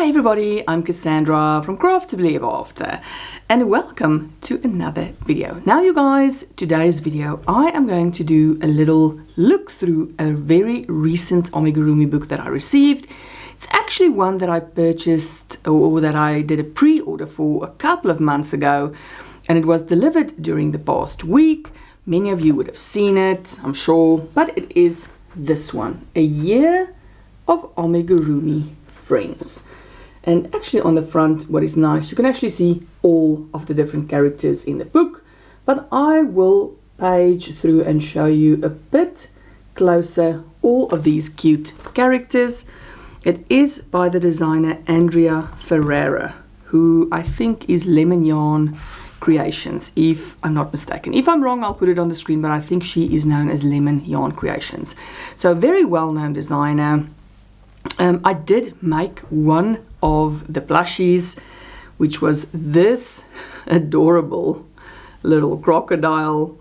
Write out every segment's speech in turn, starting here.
Hi everybody, I'm Cassandra from Craft to Believe After, and welcome to another video. Now you guys, today's video I am going to do a little look through a very recent Amigurumi book that I received. It's actually one that I purchased or that I did a pre-order for a couple of months ago, and it was delivered during the past week. Many of you would have seen it, I'm sure, but it is this one, A Year of Amigurumi Friends. And actually on the front, what is nice, you can actually see all of the different characters in the book, but I will page through and show you a bit closer all of these cute characters. It is by the designer Andreia Ferreira, who I think is Lemon Yarn Creations, if I'm not mistaken. If I'm wrong, I'll put it on the screen, but I think she is known as Lemon Yarn Creations. So a very well-known designer. I did make one of the plushies, which was this adorable little crocodile.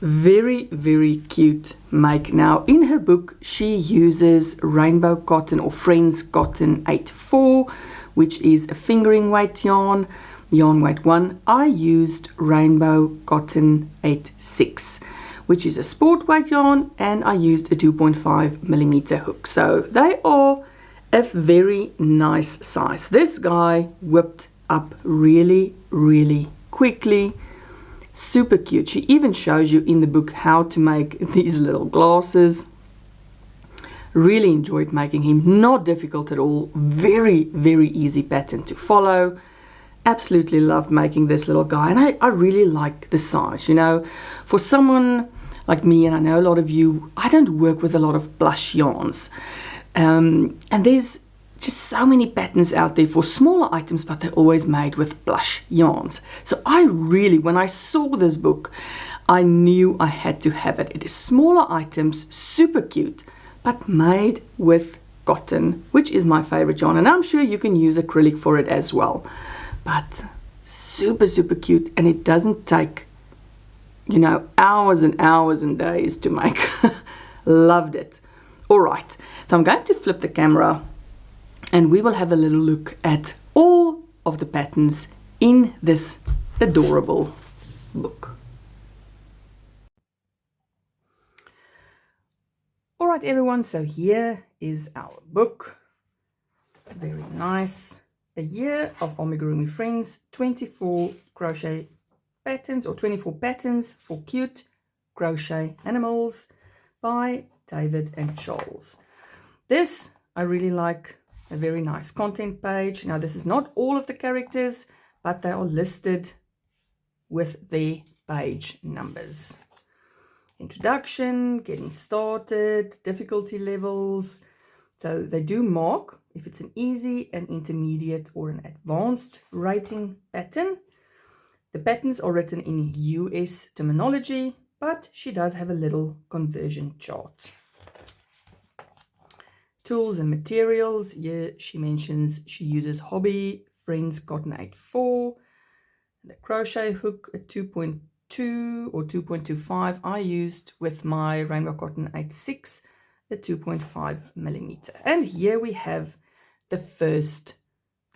Very, very cute make. Now, in her book, she uses rainbow cotton or Friends cotton 8/4, which is a fingering weight yarn weight 1. I used rainbow cotton 8/6. which is a sport weight yarn, and I used a 2.5mm hook. So they are a very nice size. This guy whipped up really, really quickly. Super cute. She even shows you in the book how to make these little glasses. Really enjoyed making him. Not difficult at all. Very, very easy pattern to follow. Absolutely loved making this little guy, and I really like the size. You know, for someone like me, and I know a lot of you, I don't work with a lot of blush yarns, and there's just so many patterns out there for smaller items, but they're always made with blush yarns. So I really, when I saw this book, I knew I had to have it. It is smaller items, super cute, but made with cotton, which is my favorite yarn, and I'm sure you can use acrylic for it as well. But super, super cute, and it doesn't take, you know, hours and hours and days to make. Loved it. All right, so I'm going to flip the camera and we will have a little look at all of the patterns in this adorable book. All right, everyone, so here is our book. Very nice. A Year of Amigurumi Friends, 24 crochet patterns or 24 patterns for cute crochet animals by David and Charles. This I really like. A very nice content page. Now this is not all of the characters, but they are listed with their page numbers. Introduction, getting started, difficulty levels. So they do mark if it's an easy, an intermediate, or an advanced rating pattern. The patterns are written in US terminology, but she does have a little conversion chart. Tools and materials. Here she mentions she uses Hobby Friends Cotton 8/4. The crochet hook, a 2.2 or 2.25. I used with my Rainbow Cotton 8/6, a 2.5mm. And here we have the first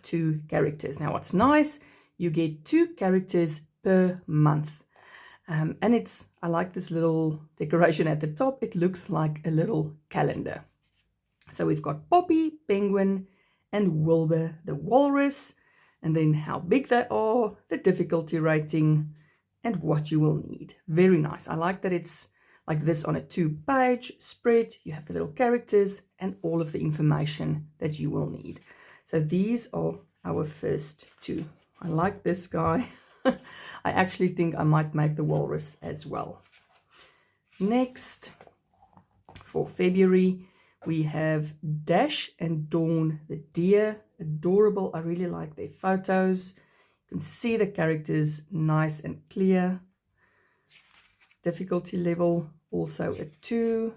two characters. Now what's nice, you get 2 characters per month. And I like this little decoration at the top. It looks like a little calendar. So we've got Poppy, Penguin, and Wilbur the Walrus, and then how big they are, the difficulty rating, and what you will need. Very nice. I like that it's like this on a 2-page spread. You have the little characters and all of the information that you will need. So these are our first 2. I like this guy. I actually think I might make the walrus as well. Next, for February, we have Dash and Dawn the deer. Adorable. I really like their photos. You can see the characters nice and clear. Difficulty level also a 2.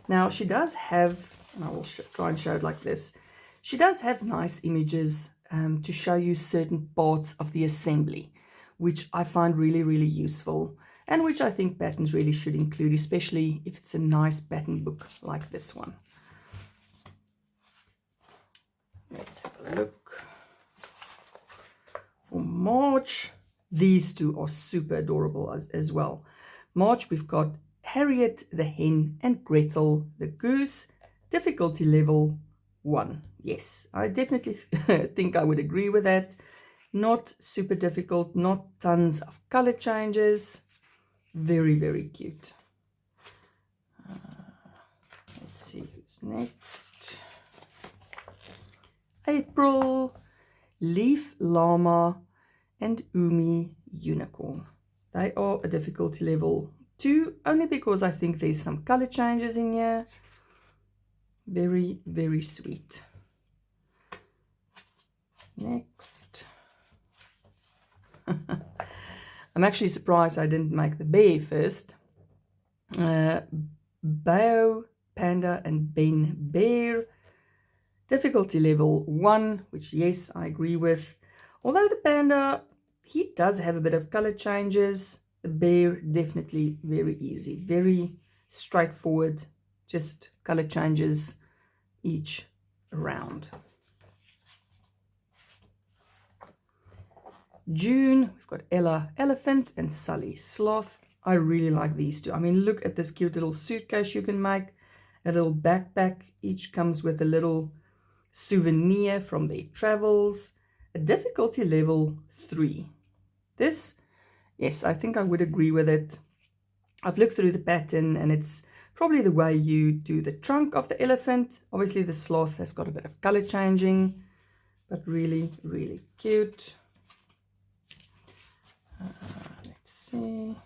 Now she does have, and I will try and show it like this, she does have nice images to show you certain parts of the assembly, which I find really, really useful, and which I think patterns really should include, especially if it's a nice pattern book like this one. Let's have a look. For March, these two are super adorable as well. March, we've got Harriet the hen and Gretel the goose. Difficulty level 1. Yes, I definitely think I would agree with that. Not super difficult, not tons of color changes. Very, very cute. Let's see who's next. April, Leaf Llama and Umi Unicorn. They are a difficulty level 2, only because I think there's some color changes in here. Very, very sweet. Next. I'm actually surprised I didn't make the bear first. Bao, Panda and Ben Bear. Difficulty level 1, which yes, I agree with. Although the panda, he does have a bit of color changes. The bear, definitely very easy. Very straightforward. Just color changes each round. June, we've got Ella Elephant and Sully Sloth. I really like these two. I mean, look at this cute little suitcase you can make. A little backpack. Each comes with a little souvenir from their travels. A difficulty level 3. This, yes, I think I would agree with it. I've looked through the pattern and it's probably the way you do the trunk of the elephant. Obviously the sloth has got a bit of color changing, but really, really cute. Let's see.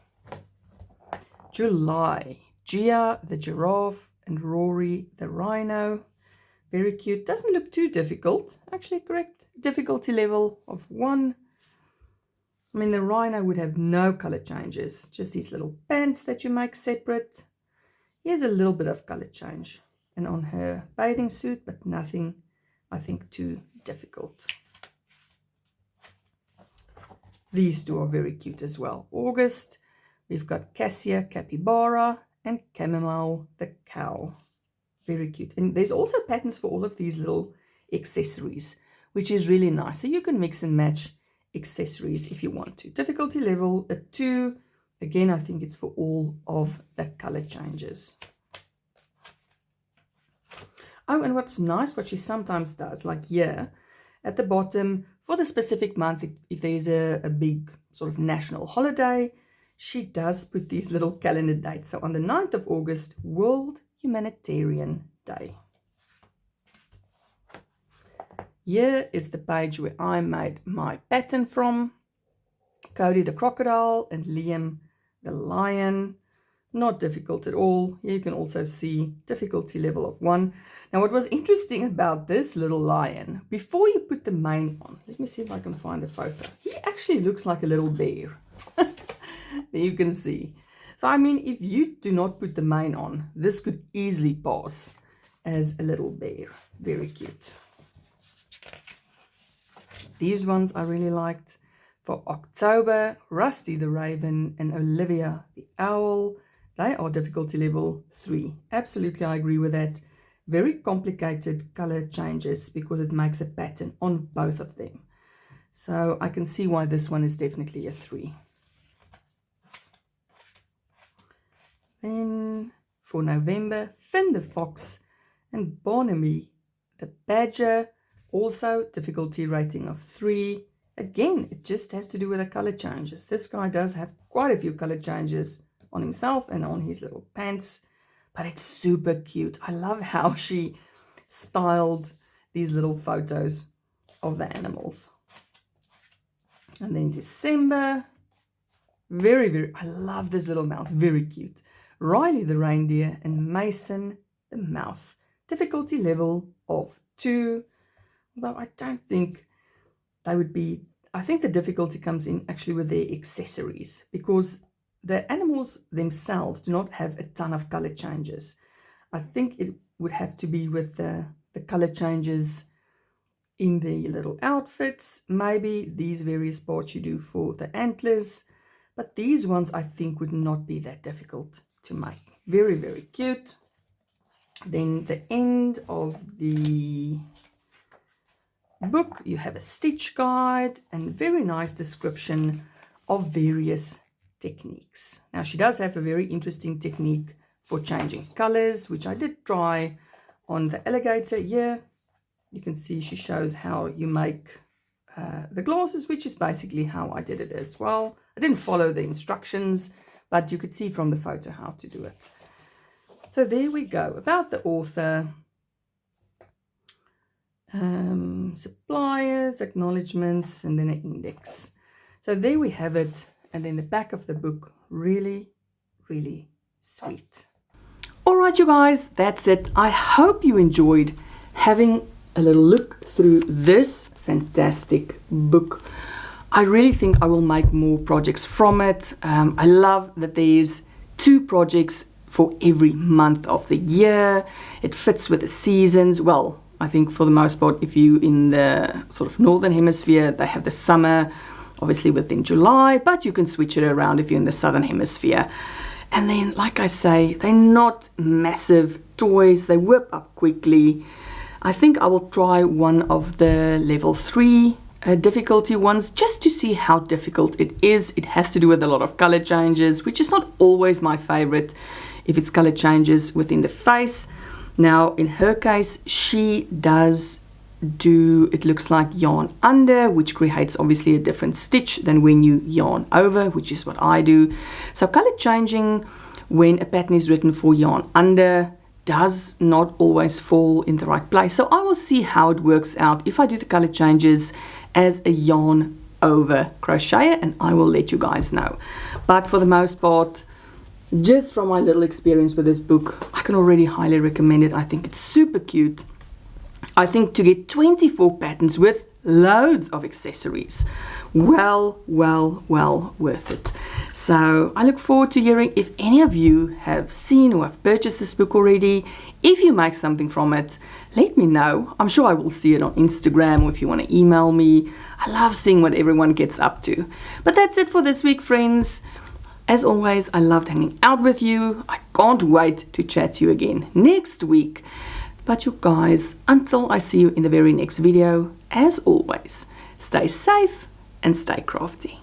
July, Gia the giraffe and Rory the rhino. Very cute. Doesn't look too difficult. Actually, correct. Difficulty level of 1. I mean, the rhino would have no color changes. Just these little pants that you make separate. Here's a little bit of color change. And on her bathing suit, but nothing, I think, too difficult. These two are very cute as well. August, we've got Cassia Capybara and Chamomile the cow. Very cute. And there's also patterns for all of these little accessories, which is really nice. So you can mix and match accessories if you want to. Difficulty level 2. Again, I think it's for all of the color changes. Oh, and what's nice, what she sometimes does, like here at the bottom, for the specific month, if there's a big sort of national holiday, she does put these little calendar dates. So on the 9th of August, World Humanitarian Day. Here is the page where I made my pattern from. Cody the crocodile and Liam the lion. Not difficult at all. Here you can also see difficulty level of 1. Now what was interesting about this little lion, before you put the mane on, let me see if I can find a photo. He actually looks like a little bear. There you can see. So I mean, if you do not put the mane on, this could easily pass as a little bear. Very cute. These ones I really liked. For October, Rusty the raven and Olivia the owl. They are difficulty level 3. Absolutely, I agree with that. Very complicated color changes because it makes a pattern on both of them. So I can see why this one is definitely a 3. Then for November, Finn the fox and Barnaby the badger. Also difficulty rating of 3. Again, it just has to do with the color changes. This guy does have quite a few color changes on himself and on his little pants, but it's super cute. I love how she styled these little photos of the animals. And then December, I love this little mouse, very cute. Riley the reindeer and Mason the mouse. Difficulty level of 2, although I don't think they would be, I think the difficulty comes in actually with their accessories, because the animals themselves do not have a ton of color changes. I think it would have to be with the color changes in the little outfits, maybe these various parts you do for the antlers, but these ones I think would not be that difficult to make. Very, very cute. Then the end of the book, you have a stitch guide and very nice description of various techniques. Now she does have a very interesting technique for changing colors, which I did try on the alligator here. You can see she shows how you make the glasses, which is basically how I did it as well. I didn't follow the instructions, but you could see from the photo how to do it. So there we go. About the author, suppliers, acknowledgements, and then an index. So there we have it. And then the back of the book, really, really sweet. All right, you guys, that's it. I hope you enjoyed having a little look through this fantastic book. I really think I will make more projects from it. I love that there's 2 projects for every month of the year. It fits with the seasons. Well, I think for the most part, if you in the sort of northern hemisphere, they have the summer, obviously within July, but you can switch it around if you're in the southern hemisphere. And then, like I say, they're not massive toys. They whip up quickly. I think I will try one of the level 3 difficulty ones just to see how difficult it is. It has to do with a lot of color changes, which is not always my favorite if it's color changes within the face. Now, in her case, she does do, it looks like yarn under, which creates obviously a different stitch than when you yarn over, which is what I do. So color changing when a pattern is written for yarn under does not always fall in the right place. So I will see how it works out if I do the color changes as a yarn over crocheter, and I will let you guys know. But for the most part, just from my little experience with this book, I can already highly recommend it. I think it's super cute. I think to get 24 patterns with loads of accessories, well worth it. So I look forward to hearing if any of you have seen or have purchased this book already. If you make something from it, let me know. I'm sure I will see it on Instagram, or if you want to email me. I love seeing what everyone gets up to. But that's it for this week, friends. As always, I loved hanging out with you. I can't wait to chat to you again next week. But you guys, until I see you in the very next video, as always, stay safe and stay crafty.